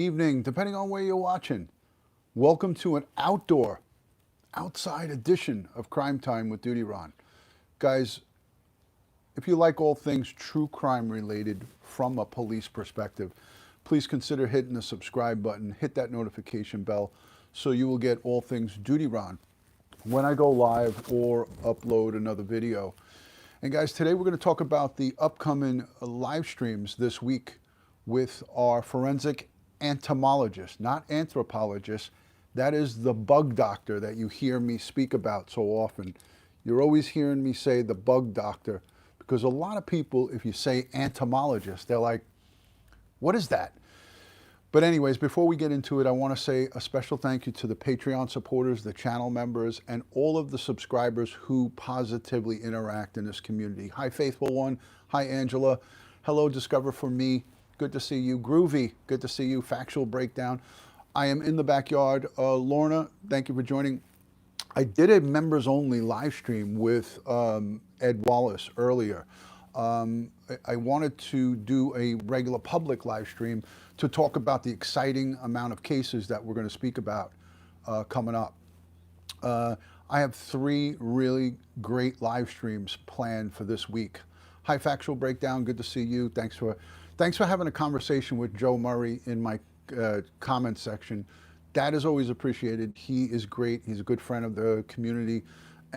evening, depending on where you're watching. Welcome to an outside edition of Crime Time with DutyRon. Guys, if you like all things true crime related from a police perspective, please consider hitting the subscribe button, hit that notification bell so you will get all things DutyRon when I go live or upload another video. And guys, today we're going to talk about the upcoming live streams this week with our forensic entomologist, not anthropologist. That is the bug doctor that you hear me speak about so often. You're always hearing me say the bug doctor because a lot of people, if you say entomologist, they're like, what is that? But anyways, before we get into it, I want to say a special thank you to the Patreon supporters, the channel members, and all of the subscribers who positively interact in this community. Hi, Faithful One. Hi, Angela. Hello, Discover for Me. Good to see you. Groovy, good to see you. Factual Breakdown. I am in the backyard. Lorna, thank you for joining. I did a members only live stream with Ed Wallace earlier. I wanted to do a regular public live stream to talk about the exciting amount of cases that we're going to speak about coming up. I have 3 really great live streams planned for this week. Hi, Factual Breakdown. Good to see you. Thanks for having a conversation with Joe Murray in my comment section. That is always appreciated. He is great. He's a good friend of the community.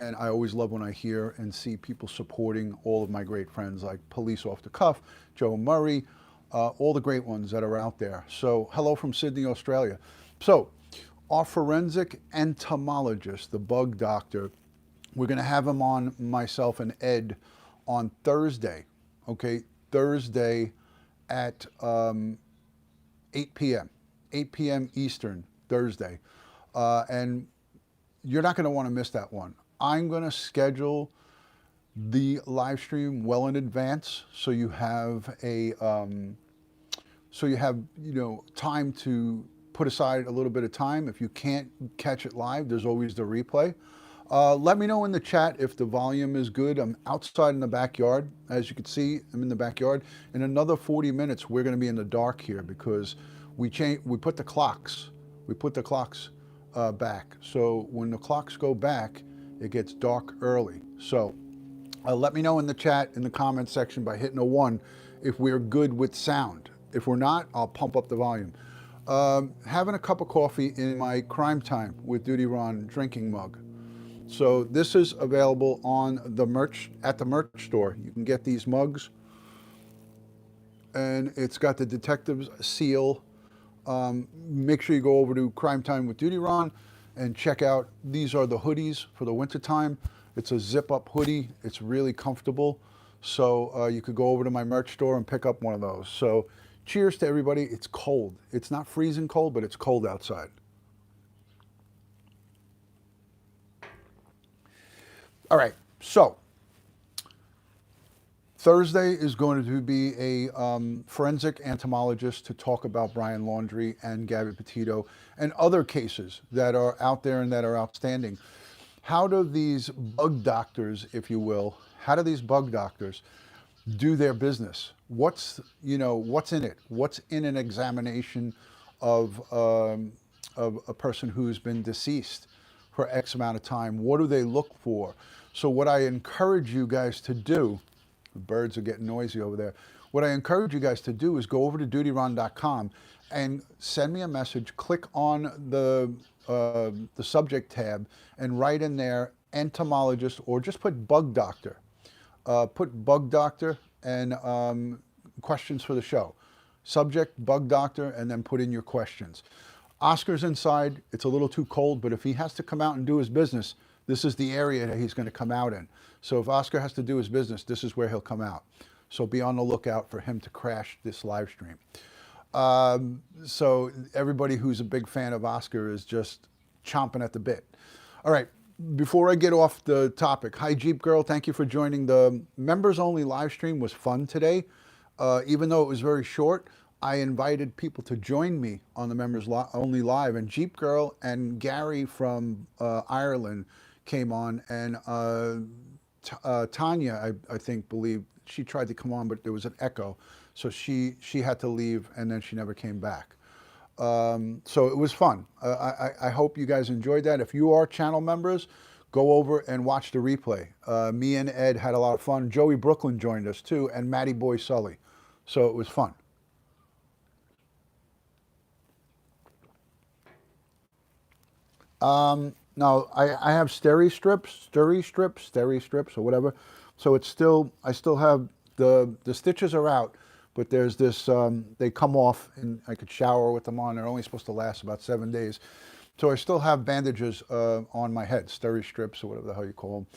And I always love when I hear and see people supporting all of my great friends like Police Off the Cuff, Joe Murray, all the great ones that are out there. So hello from Sydney, Australia. So our forensic entomologist, the bug doctor, we're going to have him on, myself and Ed, on Thursday. Okay, Thursday at 8 p.m. 8 p.m. Eastern, Thursday. And you're not going to want to miss that one. I'm going to schedule the live stream well in advance so you have a time to put aside a little bit of time. If you can't catch it live, there's always the replay. Let me know in the chat if the volume is good. I'm outside in the backyard. As you can see, I'm in the backyard. In another 40 minutes, we're going to be in the dark here because we put the clocks back. So when the clocks go back, it gets dark early. So let me know in the chat, in the comment section by hitting a 1 if we're good with sound. If we're not, I'll pump up the volume. Having a cup of coffee in my Crime Time with DutyRon drinking mug. So this is available on the merch, at the merch store. You can get these mugs. And it's got the detective's seal. Make sure you go over to Crime Time with DutyRon and check out, these are the hoodies for the winter time. It's a zip-up hoodie. It's really comfortable. So you could go over to my merch store and pick up one of those. So cheers to everybody. It's cold. It's not freezing cold, but it's cold outside. All right, so Thursday is going to be a forensic entomologist to talk about Brian Laundrie and Gabby Petito and other cases that are out there and that are outstanding. How do these bug doctors, if you will, how do these bug doctors do their business? What's in it? What's in an examination of a person who's been deceased for X amount of time? What do they look for? So what I encourage you guys to do, the birds are getting noisy over there. What I encourage you guys to do is go over to DutyRon.com and send me a message. Click on the subject tab and write in there entomologist, or just put bug doctor. Put bug doctor and questions for the show. Subject, bug doctor, and then put in your questions. Oscar's inside. It's a little too cold, but if he has to come out and do his business, this is the area that he's going to come out in. So if Oscar has to do his business, this is where he'll come out. So be on the lookout for him to crash this live stream. So everybody who's a big fan of Oscar is just chomping at the bit. All right, before I get off the topic, hi Jeep Girl, thank you for joining. The members only live stream was fun today. Even though it was very short, I invited people to join me on the members only live, and Jeep Girl and Gary from Ireland came on, and Tanya, I think, believed, she tried to come on, but there was an echo, so she had to leave, and then she never came back. So it was fun. I hope you guys enjoyed that. If you are channel members, go over and watch the replay. Me and Ed had a lot of fun. Joey Brooklyn joined us too, and Matty Boy Sully. So it was fun. Now I have steri strips, or whatever. So it's still, I still have the stitches are out, but there's this, they come off and I could shower with them on. They're only supposed to last about 7 days. So I still have bandages on my head, steri strips or whatever the hell you call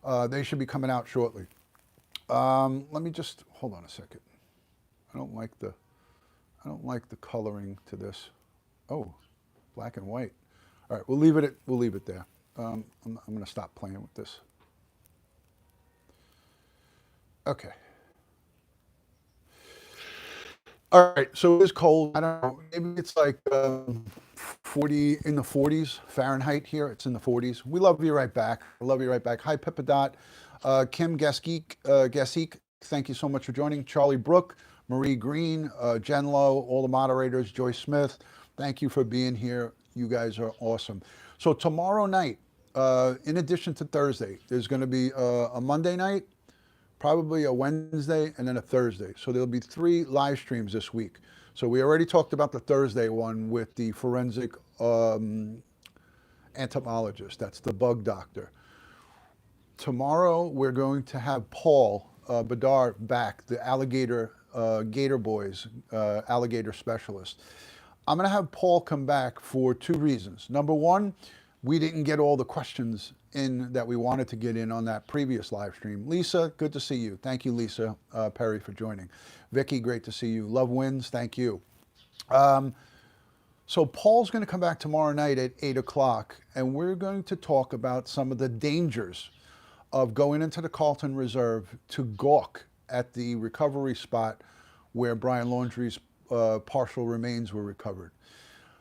them. They should be coming out shortly. Let me just, hold on a second. I don't like the coloring to this. Oh, black and white. All right, we'll leave it there. I'm going to stop playing with this. Okay. All right, so it is cold. I don't know, maybe it's like 40, in the 40s Fahrenheit here. It's in the 40s. We love you right back. I love you right back. Hi, Pippadot. Kim Gasik, thank you so much for joining. Charlie Brook, Marie Green, Jen Lowe, all the moderators, Joyce Smith, thank you for being here. You guys are awesome. So tomorrow night, in addition to Thursday, there's going to be a Monday night, probably a Wednesday, and then a Thursday. So there'll be 3 live streams this week. So we already talked about the Thursday one with the forensic entomologist. That's the bug doctor. Tomorrow we're going to have Paul Bedard back, the alligator, Gator boys, alligator specialist. I'm going to have Paul come back for 2 reasons. Number one, we didn't get all the questions in that we wanted to get in on that previous live stream. Lisa, good to see you. Thank you, Lisa Perry, for joining. Vicky, great to see you. Love wins, thank you. So Paul's going to come back tomorrow night at 8 o'clock, and we're going to talk about some of the dangers of going into the Carlton Reserve to gawk at the recovery spot where Brian Laundrie's partial remains were recovered.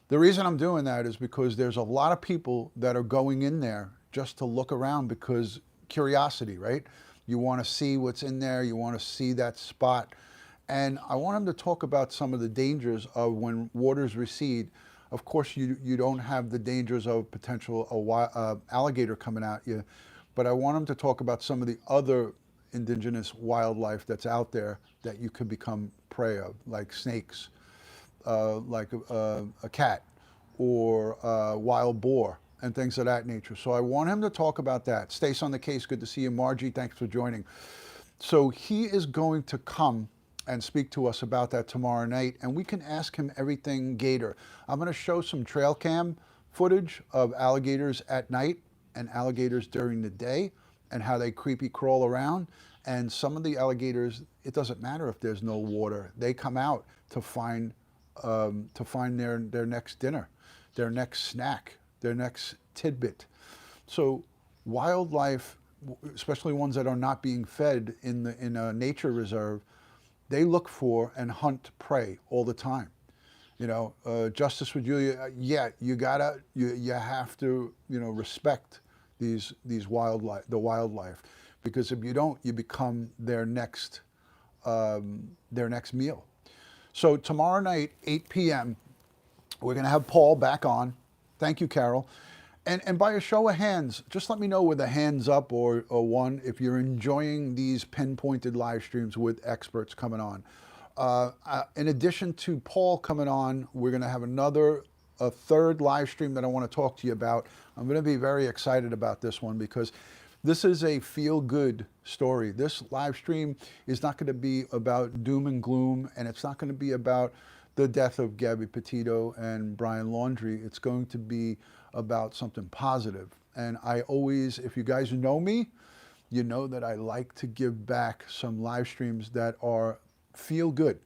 The reason I'm doing that is because there's a lot of people that are going in there just to look around because curiosity, right? You want to see what's in there, you want to see that spot. And I want him to talk about some of the dangers of when waters recede. Of course, you don't have the dangers of potential alligator coming at you, but I want him to talk about some of the other indigenous wildlife that's out there that you could become prey of, like snakes, like a cat, or wild boar, and things of that nature. So I want him to talk about that. Stace on the case, good to see you. Margie, thanks for joining. So he is going to come and speak to us about that tomorrow night, and we can ask him everything Gator. I'm going to show some trail cam footage of alligators at night and alligators during the day and how they creepy crawl around. And some of the alligators, it doesn't matter if there's no water. They come out to find their next dinner, their next snack, their next tidbit. So wildlife, especially ones that are not being fed in a nature reserve, they look for and hunt prey all the time. You know, Justice for Julia, yeah, you have to, respect these wildlife, the wildlife, because if you don't, you become their next meal. So tomorrow night, 8 p.m., we're going to have Paul back on. Thank you, Carol. And by a show of hands, just let me know with a hands up or one if you're enjoying these pinpointed live streams with experts coming on. In addition to Paul coming on, we're going to have a third live stream that I want to talk to you about. I'm going to be very excited about this one because this is a feel-good story. This live stream is not going to be about doom and gloom, and it's not going to be about the death of Gabby Petito and Brian Laundrie. It's going to be about something positive. And I always, if you guys know me, you know that I like to give back some live streams that are feel good,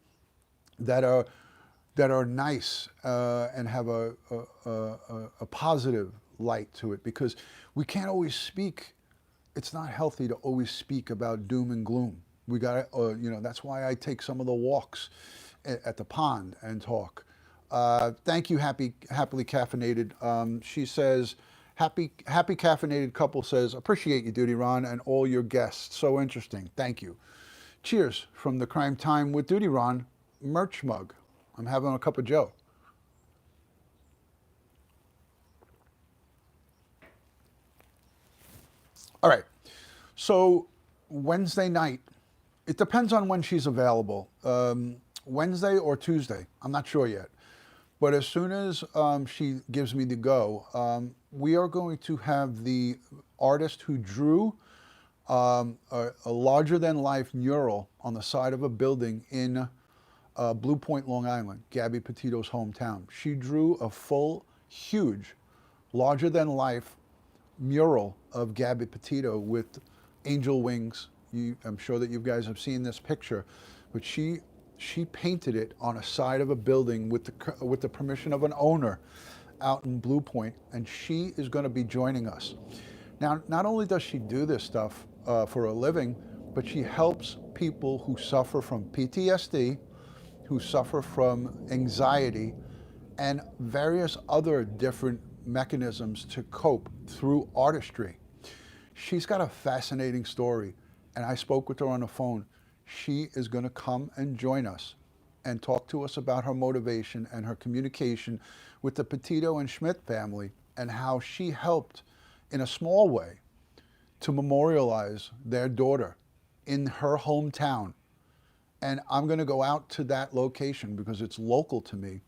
that are nice and have a positive light to it, because we can't always speak. It's not healthy to always speak about doom and gloom. We got to, that's why I take some of the walks at the pond and talk. Thank you, happily caffeinated. She says, happy caffeinated couple says, appreciate you, DutyRon, and all your guests. So interesting. Thank you. Cheers from the Crime Time with DutyRon merch mug. I'm having a cup of Joe. All right. So Wednesday night, it depends on when she's available. Wednesday or Tuesday, I'm not sure yet. But as soon as she gives me the go, we are going to have the artist who drew a larger than life mural on the side of a building in Blue Point, Long Island, Gabby Petito's hometown. She drew a full, huge, larger than life mural of Gabby Petito with angel wings. I'm sure that you guys have seen this picture, but she painted it on a side of a building with the permission of an owner out in Blue Point, and she is going to be joining us. Now, not only does she do this stuff for a living, but she helps people who suffer from PTSD, who suffer from anxiety, and various other different mechanisms to cope through artistry. She's got a fascinating story, and I spoke with her on the phone. She is going to come and join us and talk to us about her motivation and her communication with the Petito and Schmidt family, and how she helped in a small way to memorialize their daughter in her hometown. And I'm going to go out to that location because it's local to me.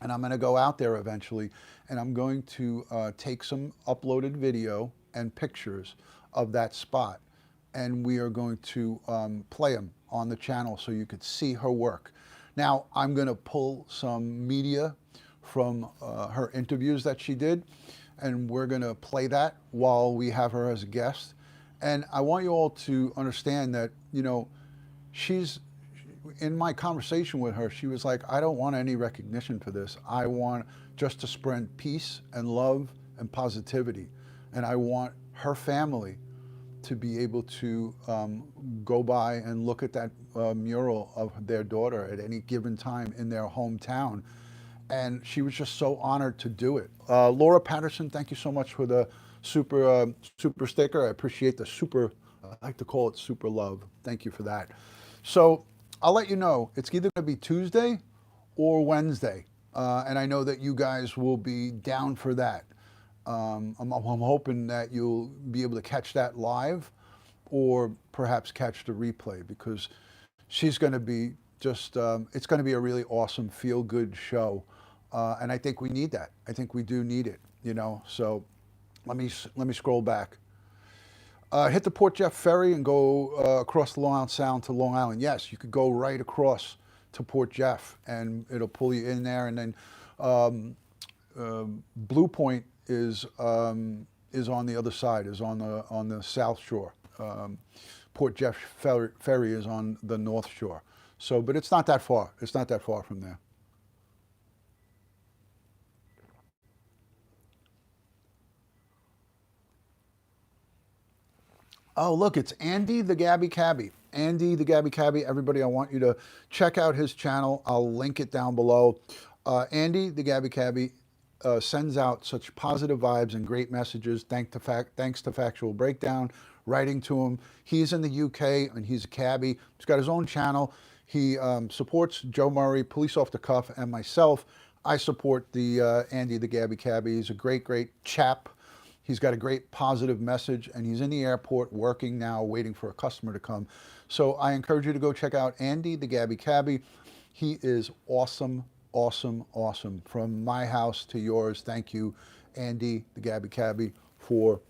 And I'm going to go out there eventually, and I'm going to take some uploaded video and pictures of that spot. And we are going to play them on the channel so you could see her work. Now, I'm going to pull some media from her interviews that she did, and we're going to play that while we have her as a guest. And I want you all to understand that, you know, in my conversation with her, she was like, I don't want any recognition for this. I want just to spread peace and love and positivity. And I want her family to be able to go by and look at that mural of their daughter at any given time in their hometown. And she was just so honored to do it. Laura Patterson, thank you so much for the super sticker. I appreciate the super, I like to call it super love. Thank you for that. So I'll let you know, it's either going to be Tuesday or Wednesday. And I know that you guys will be down for that. I'm hoping that you'll be able to catch that live or perhaps catch the replay, because she's going to be just, it's going to be a really awesome feel-good show. And I think we need that. I think we do need it, you know. So let me scroll back. Hit the Port Jeff Ferry and go across the Long Island Sound to Long Island. Yes, you could go right across to Port Jeff, and it'll pull you in there. And then Blue Point is on the other side, is on the South Shore. Port Jeff Ferry is on the North Shore. So, but it's not that far. It's not that far from there. Oh, look, it's Andy the Gabby Cabby. Andy the Gabby Cabby. Everybody, I want you to check out his channel. I'll link it down below. Andy the Gabby Cabby sends out such positive vibes and great messages. Thanks to Factual Breakdown, writing to him. He's in the UK and he's a cabbie. He's got his own channel. He supports Joe Murray, Police Off the Cuff, and myself. I support the Andy the Gabby Cabby. He's a great, great chap. He's got a great positive message, and he's in the airport working now, waiting for a customer to come. So I encourage you to go check out Andy the Gabby Cabby. He is awesome, awesome, awesome. From my house to yours, thank you, Andy the Gabby Cabby, for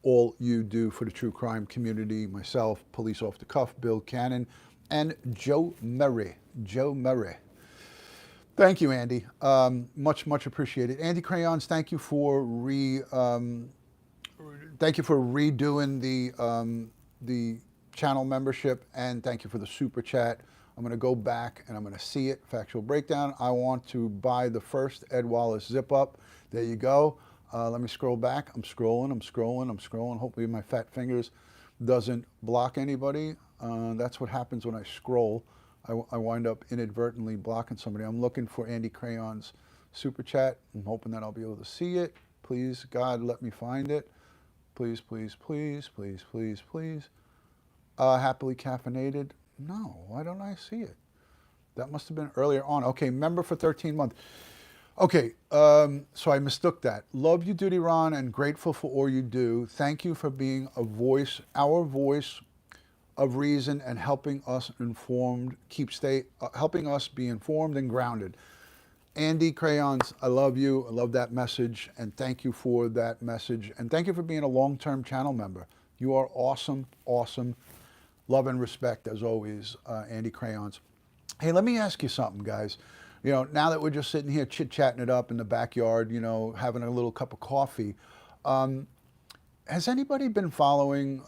all you do for the true crime community. Myself, Police Off the Cuff, Bill Cannon, and Joe Murray. Joe Murray. Thank you, Andy. Much, much appreciated. Andy Crayons, thank you for redoing the channel membership, and thank you for the super chat. I'm going to go back and I'm going to see it. Factual Breakdown. I want to buy the first Ed Wallace zip up. There you go. Let me scroll back. I'm scrolling. Hopefully my fat fingers doesn't block anybody. That's what happens when I scroll. I wind up inadvertently blocking somebody. I'm looking for Andy Crayon's super chat. I'm hoping that I'll be able to see it. Please, God, let me find it. Please, please, please, please, please, please. Happily caffeinated. No, why don't I see it? That must have been earlier on. Okay, member for 13 months. Okay, so I mistook that. Love you, DutyRon, and grateful for all you do. Thank you for being a voice, our voice of reason, and helping us informed, helping us be informed and grounded. Andy Crayons, I love you. I love that message, and thank you for that message, and thank you for being a long-term channel member. You are awesome, awesome. Love and respect as always, Andy Crayons. Hey, let me ask you something, guys. Now that we're just sitting here chit-chatting it up in the backyard, having a little cup of coffee, has anybody been following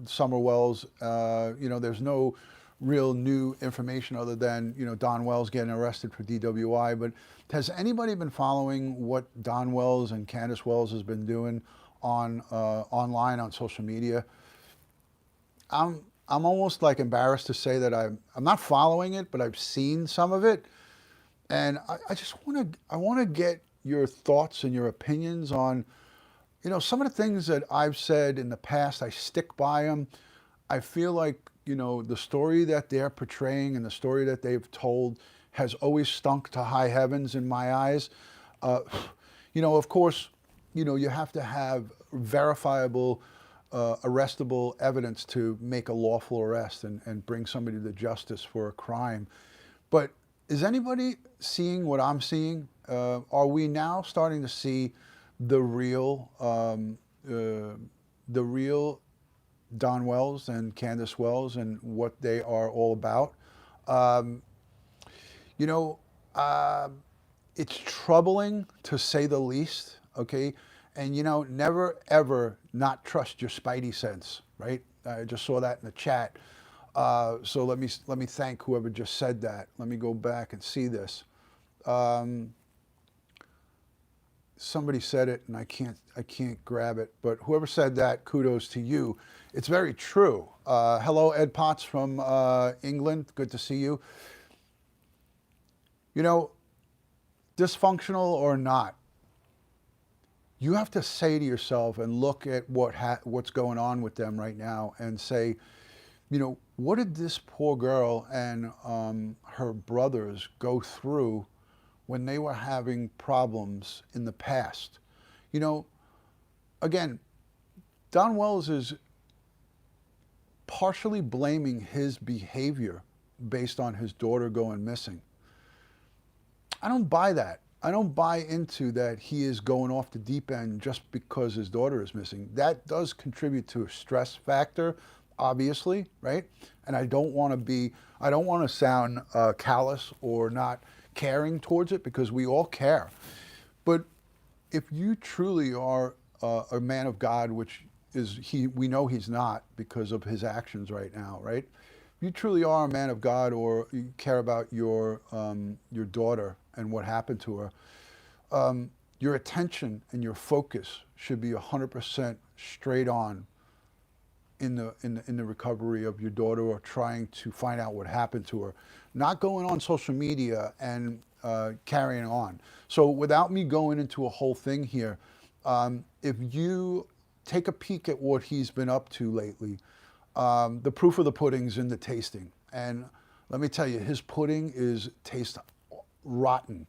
Summer Wells? There's no real new information other than, Don Wells getting arrested for DWI, but has anybody been following what Don Wells and Candace Wells has been doing online on social media? I'm almost like embarrassed to say that I'm not following it, but I've seen some of it, and I want to get your thoughts and your opinions on, some of the things that I've said in the past. I stick by them. I feel like, the story that they're portraying and the story that they've told has always stunk to high heavens in my eyes. Of course, you have to have verifiable, arrestable evidence to make a lawful arrest and bring somebody to justice for a crime. But is anybody seeing what I'm seeing? Are we now starting to see the real Don Wells and Candace Wells and what they are all about? You know, it's troubling to say the least, okay? And never ever not trust your spidey sense, right? I just saw that in the chat. So let me thank whoever just said that. Let me go back and see this. Somebody said it and I can't grab it, but whoever said that, kudos to you. It's very true. Hello, Ed Potts from England. Good to see you. Dysfunctional or not, you have to say to yourself and look at what's going on with them right now and say, what did this poor girl and her brothers go through when they were having problems in the past? Again, Don Wells is partially blaming his behavior based on his daughter going missing. I don't buy that. I don't buy into that he is going off the deep end just because his daughter is missing. That does contribute to a stress factor, obviously, right? And I don't want to sound callous or not caring towards it, because we all care. But if you truly are a man of God, which we know he's not because of his actions right now, right? If you truly are a man of God, or you care about your daughter and what happened to her, your attention and your focus should be 100% straight on in the recovery of your daughter, or trying to find out what happened to her, not going on social media and carrying on. So without me going into a whole thing here, if you take a peek at what he's been up to lately, the proof of the pudding's in the tasting. And let me tell you, his pudding tastes rotten.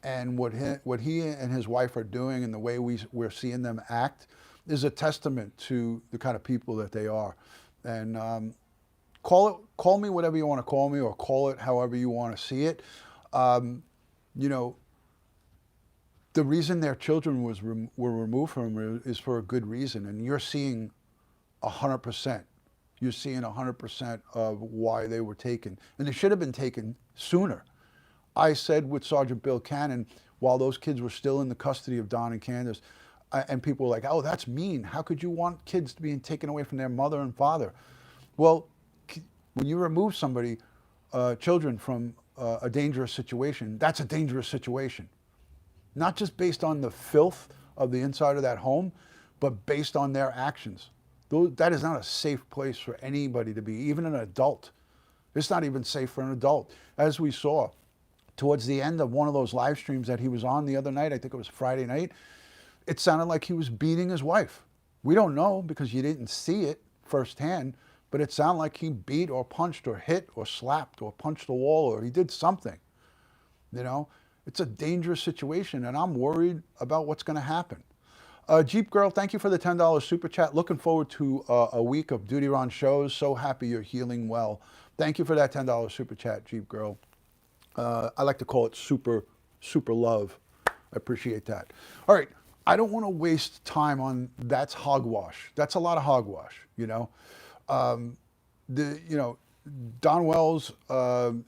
And what he and his wife are doing, and the way we're seeing them act, is a testament to the kind of people that they are. And call me whatever you want to call me, or call it however you want to see it. The reason their children were removed from them is for a good reason, and you're seeing 100%. You're seeing 100% of why they were taken, and they should have been taken sooner. I said with Sergeant Bill Cannon, while those kids were still in the custody of Don and Candace, and people were like, "Oh, that's mean. How could you want kids being taken away from their mother and father?" Well, when you remove children from a dangerous situation, that's a dangerous situation. Not just based on the filth of the inside of that home, but based on their actions. That is not a safe place for anybody to be, even an adult. It's not even safe for an adult. As we saw towards the end of one of those live streams that he was on the other night, I think it was Friday night, it sounded like he was beating his wife. We don't know because you didn't see it firsthand, but it sounded like he beat or punched or hit or slapped or punched the wall, or he did something, It's a dangerous situation, and I'm worried about what's going to happen. Jeep Girl, thank you for the $10 super chat. Looking forward to a week of DutyRon shows. So happy you're healing well. Thank you for that $10 super chat, Jeep Girl. I like to call it super love. I appreciate that. All right, I don't want to waste time on that's hogwash. That's a lot of hogwash, you know. Don Wells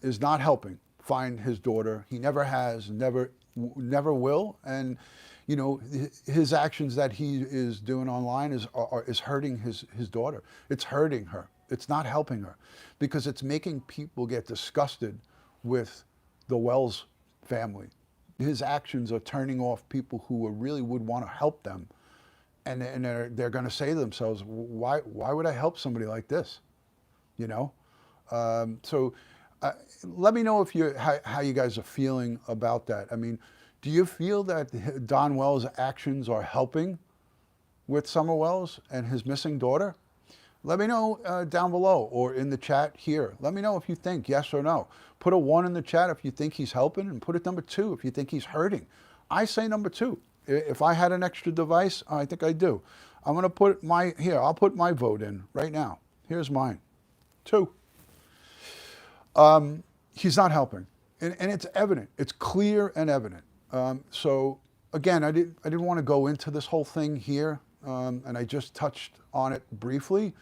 is not helping find his daughter. He never has, never will, and you know, his actions that he is doing online is hurting his daughter. It's hurting her. It's not helping her, because it's making people get disgusted with the Wells family. His actions are turning off people who really would want to help them, and they're going to say to themselves, why would I help somebody like this? You know, let me know if how you guys are feeling about that. I mean, do you feel that Don Wells' actions are helping with Summer Wells and his missing daughter? Let me know down below or in the chat here. Let me know if you think yes or no. Put a 1 in the chat if you think he's helping, and put it number 2 if you think he's hurting. I say number 2. If I had an extra device, I think I do. I'm going to put I'll put my vote in right now. Here's mine. 2. He's not helping. And it's evident. It's clear and evident. So again, I didn't want to go into this whole thing here, and I just touched on it briefly.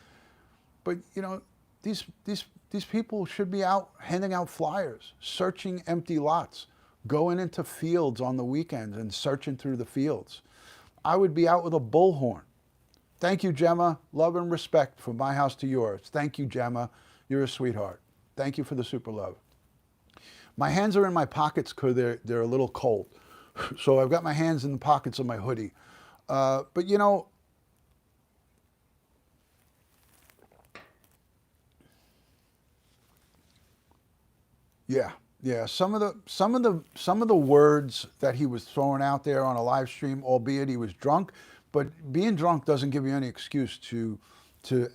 But you know, these people should be out handing out flyers, searching empty lots, going into fields on the weekends and searching through the fields. I would be out with a bullhorn. Thank you, Gemma. Love and respect from my house to yours. Thank you, Gemma. You're a sweetheart. Thank you for the super love. My hands are in my pockets because they're a little cold. So I've got my hands in the pockets of my hoodie. But you know, yeah. Some of the words that he was throwing out there on a live stream, albeit he was drunk, but being drunk doesn't give you any excuse to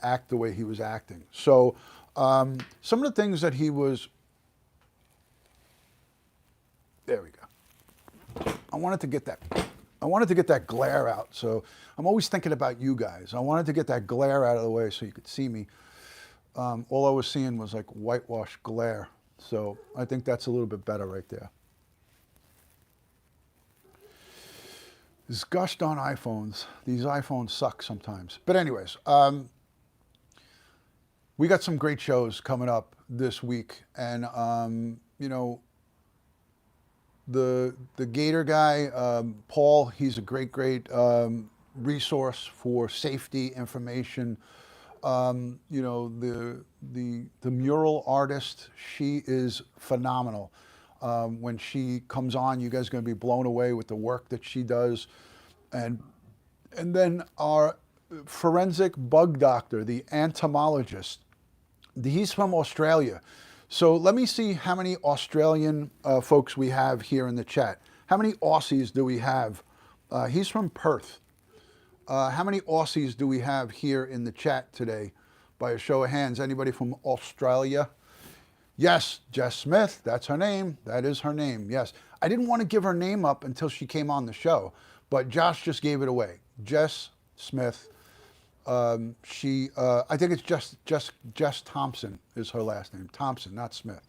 act the way he was acting. So some of the things that he was. There we go. I wanted to get that glare out. So I'm always thinking about you guys. I wanted to get that glare out of the way so you could see me. All I was seeing was like whitewash glare. So I think that's a little bit better right there. This gosh darn iPhones. These iPhones suck sometimes. But anyways, we got some great shows coming up this week. And, you know, the Gator guy, Paul, he's a great resource for safety information. You know, the mural artist, she is phenomenal. When she comes on, you guys are going to be blown away with the work that she does. And then our forensic bug doctor, the entomologist, he's from Australia. So let me see how many Australian folks we have here in the chat. How many Aussies do we have? He's from Perth. How many Aussies do we have here in the chat today? By a show of hands, anybody from Australia? Yes, Jess Smith, that's her name. That is her name, yes. I didn't want to give her name up until she came on the show, but Josh just gave it away. Jess Smith. I think it's Jess Thompson is her last name. Thompson, not Smith.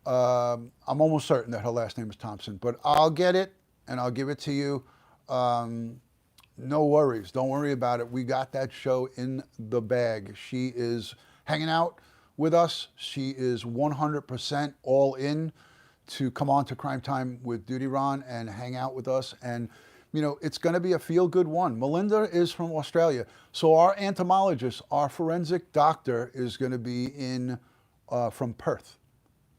I'm almost certain that her last name is Thompson, but I'll get it and I'll give it to you. No worries. Don't worry about it. We got that show in the bag. She is hanging out with us. She is 100% all in to come on to Crime Time with DutyRon and hang out with us. And you know, it's going to be a feel-good one. Melinda is from Australia. So our entomologist, our forensic doctor, is going to be from Perth,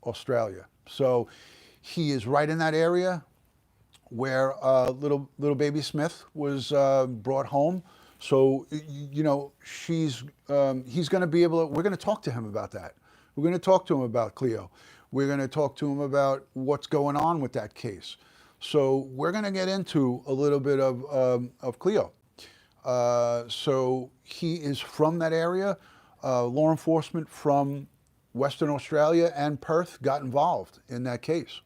Australia. So he is right in that area where little baby Smith was brought home. So, you know, he's going to be able to, we're going to talk to him about that. We're going to talk to him about Cleo. We're going to talk to him about what's going on with that case. So we're going to get into a little bit of Cleo. So he is from that area. Law enforcement from Western Australia and Perth got involved in that case.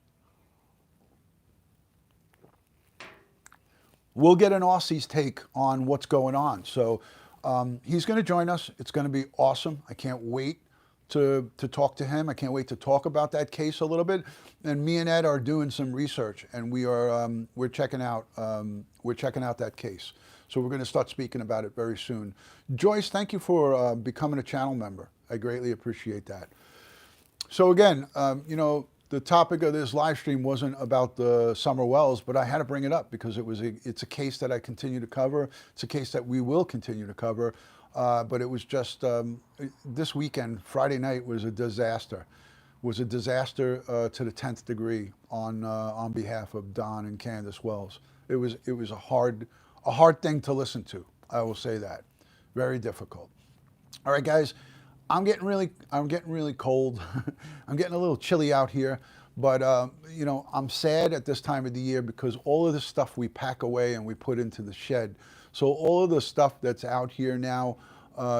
we'll get an Aussie's take on what's going on. So he's going to join us. It's going to be awesome. I can't wait to talk to him. I can't wait to talk about that case a little bit. And me and Ed are doing some research, and we're checking out that case. So we're going to start speaking about it very soon. Joyce, thank you for becoming a channel member. I greatly appreciate that. So again, the topic of this live stream wasn't about the summer wells, but I had to bring it up because it's a case that I continue to cover. It's a case that we will continue to cover. But it was just this weekend, Friday night was a disaster. Was a disaster to the 10th degree on behalf of Don and Candace Wells. It was a hard thing to listen to. I will say that. Very difficult. All right, guys. I'm getting really cold. I'm getting a little chilly out here, but I'm sad at this time of the year because all of the stuff we pack away and we put into the shed. So all of the stuff that's out here now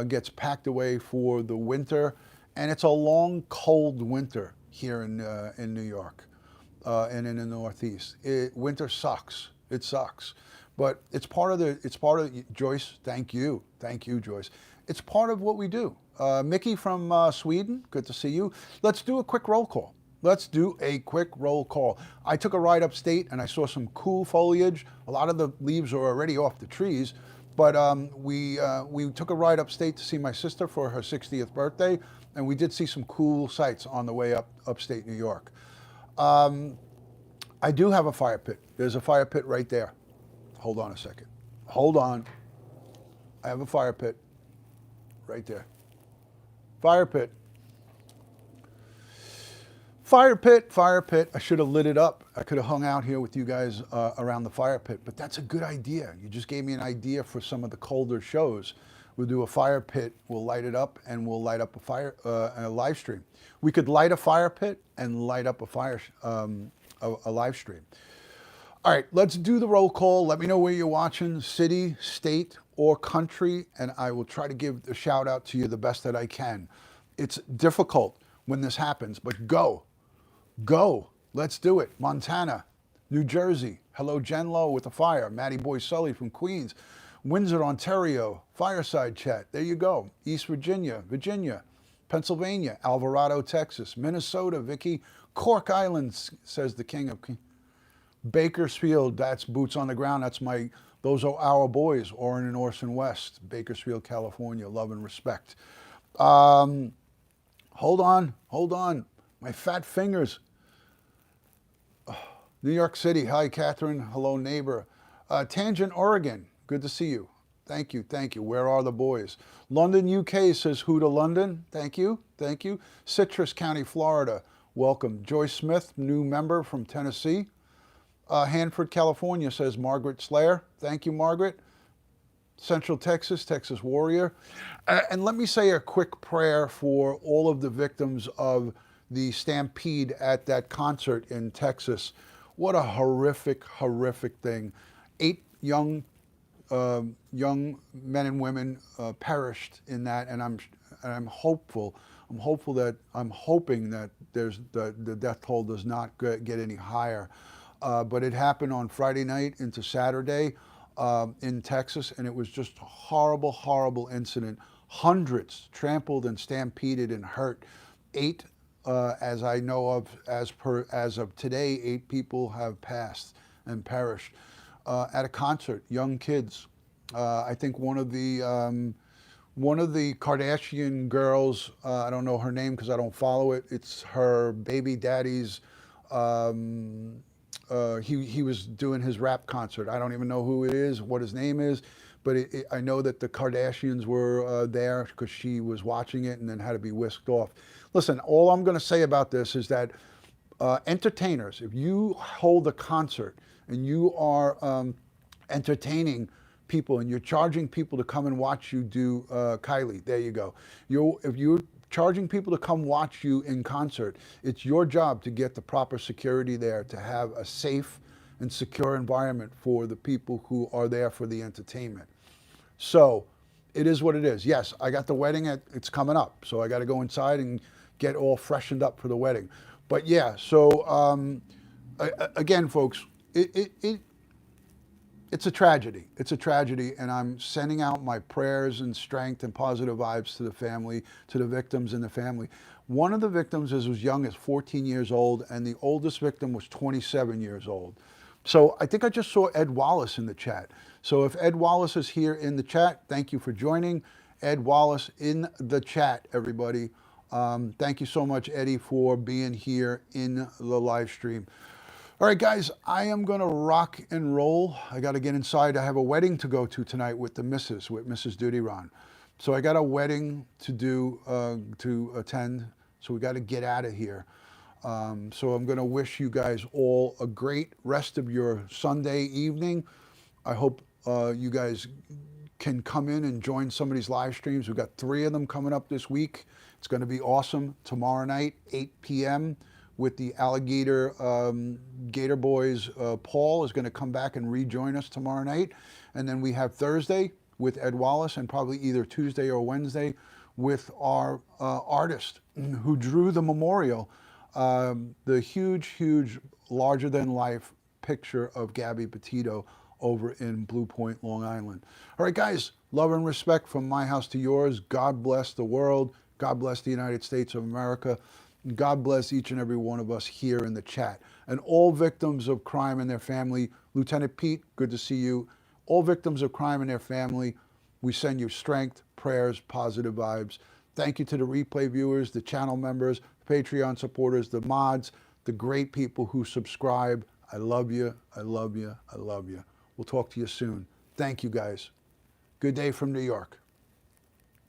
gets packed away for the winter, and it's a long, cold winter here in New York and in the Northeast. Winter sucks. It sucks, but it's part of Joyce. Thank you, Joyce. It's part of what we do. Mickey from Sweden, good to see you. Let's do a quick roll call. I took a ride upstate and I saw some cool foliage. A lot of the leaves are already off the trees, but we took a ride upstate to see my sister for her 60th birthday, and we did see some cool sights on the way upstate New York. I do have a fire pit. There's a fire pit right there. Hold on a second. Hold on. I have a fire pit right there. Fire pit. Fire pit, fire pit. I should have lit it up. I could have hung out here with you guys around the fire pit, but that's a good idea. You just gave me an idea for some of the colder shows. We'll do a fire pit, we'll light it up, and we'll light up a live stream. We could light a fire pit and light up a live stream. All right, let's do the roll call. Let me know where you're watching, city, state, or country, and I will try to give a shout out to you the best that I can. It's difficult when this happens, but go, let's do it. Montana, New Jersey, hello Jen Lowe with the fire, Matty Boy Sully from Queens, Windsor, Ontario, fireside chat, there you go. East Virginia, Pennsylvania, Alvarado, Texas, Minnesota, Vicky, Cork Island, says the king of Bakersfield, that's boots on the ground, those are our boys, Orrin and Orson West, Bakersfield, California, love and respect. Hold on, my fat fingers. New York City, hi Catherine, hello neighbor. Tangent, Oregon, good to see you. Thank you. Where are the boys? London, UK says who to London, thank you. Citrus County, Florida, welcome. Joyce Smith, new member from Tennessee. Hanford, California says Margaret Slayer. Thank you, Margaret. Central Texas, Texas Warrior. And let me say a quick prayer for all of the victims of the stampede at that concert in Texas. What a horrific thing. 8 young men and women perished in that, and I'm hoping that the death toll does not get any higher. But it happened on Friday night into Saturday in Texas, and it was just a horrible incident. Hundreds trampled and stampeded and hurt. 8, as I know of, as of today, 8 people have passed and perished at a concert. Young kids. I think one of the Kardashian girls. I don't know her name because I don't follow it. It's her baby daddy's. He was doing his rap concert. I don't even know who it is, what his name is, but I know that the Kardashians were there because she was watching it and then had to be whisked off. Listen, all I'm going to say about this is that entertainers, if you hold a concert and you are entertaining people and you're charging people to come and watch you do Kylie, there you go. If you're charging people to come watch you in concert, it's your job to get the proper security there, to have a safe and secure environment for the people who are there for the entertainment. So it is what it is. Yes, I got the wedding, it's coming up, so I got to go inside and get all freshened up for the wedding. But yeah, so again, folks, it it's a tragedy. It's a tragedy, and I'm sending out my prayers and strength and positive vibes to the family, to the victims and the family. One of the victims is as young as 14 years old, and the oldest victim was 27 years old. So I think I just saw Ed Wallace in the chat. So if Ed Wallace is here in the chat, thank you for joining. Ed Wallace in the chat, everybody. Thank you so much, Eddie, for being here in the live stream. All right, guys, I am going to rock and roll. I got to get inside. I have a wedding to go to tonight with the missus, with Mrs. DutyRon. So I got a wedding to do, to attend. So we got to get out of here. So I'm going to wish you guys all a great rest of your Sunday evening. I hope you guys can come in and join some of these live streams. We've got 3 of them coming up this week. It's going to be awesome. Tomorrow night, 8 p.m. with the Alligator Gator Boys. Paul is going to come back and rejoin us tomorrow night. And then we have Thursday with Ed Wallace, and probably either Tuesday or Wednesday with our artist who drew the memorial, the huge, larger-than-life picture of Gabby Petito over in Blue Point, Long Island. All right, guys, love and respect from my house to yours. God bless the world. God bless the United States of America. God bless each and every one of us here in the chat. And all victims of crime and their family, Lieutenant Pete, good to see you. All victims of crime and their family, we send you strength, prayers, positive vibes. Thank you to the replay viewers, the channel members, Patreon supporters, the mods, the great people who subscribe. I love you. I love you. I love you. We'll talk to you soon. Thank you, guys. Good day from New York.